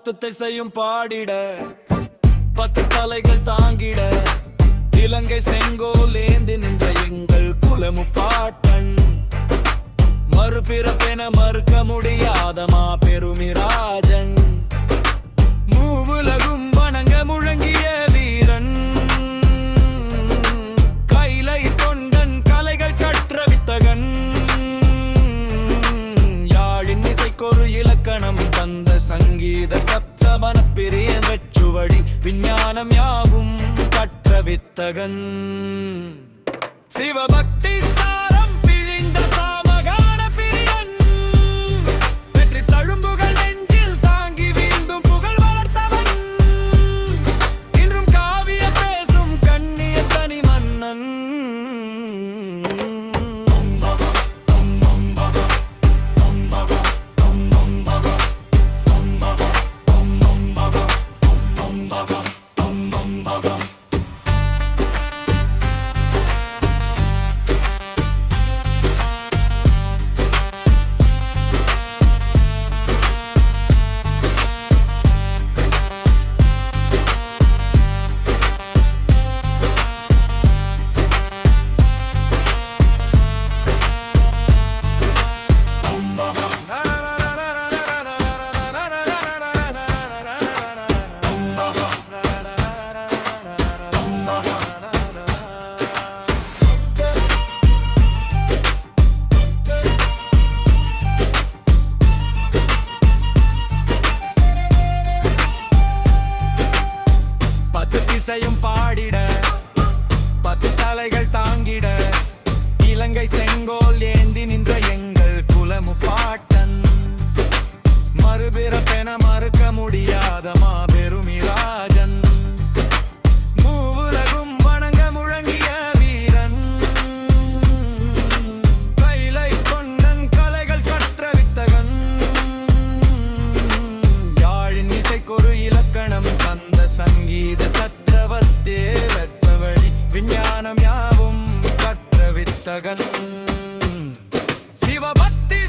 10 திசையும் பாடிட 10 தலைகள் தாங்கிட இலங்கை செங்கோல் ஏந்தி நின்ற எங்கள் குலமுப்பாட்டன் மறுபிறப்பென மறுக்க முடியாத மாபெருமிராஜன் மூவுலகும் வணங்க முழங்கிய வீரன் கைலை கொண்டன் கலைகள் கற்ற வித்தகன் யாழின் இசைக்கொரு இலக்கணம் தந்த சங்கீத சப்தமன பிரிய வெற்றுவடி விஞ்ஞானம் யாவும் கற்ற வித்தகன் சிவபக்தி சாரம் பிழிந்த சாமகான பிரியன் வெற்றி தழும்புகள் நெஞ்சில் தாங்கி வீண்டும் புகழ் வளர்த்தவன் இன்றும் காவிய பேசும் கண்ணிய தனி மன்னன் இசையும் பாடிட 10 தலைகள் தாங்கிட இலங்கை செங்கோல் ஏந்தி நின்ற எங்கள் குலமுப்பாட்டன் மறுபிறப்பென மறுக்க முடியாத மாபெருமிராஜன் மூவுலகும் வணங்க முழங்கிய வீரன் கைலை கொண்டன் கலைகள் கற்ற வித்தகன் யாழின் இசைக்கொரு இலக்கணம் தந்த சங்கீத சக்கரவர்த்தே வெற்றவழி விஞ்ஞானம் யாவும் கற்ற வித்தகன் சிவபக்தி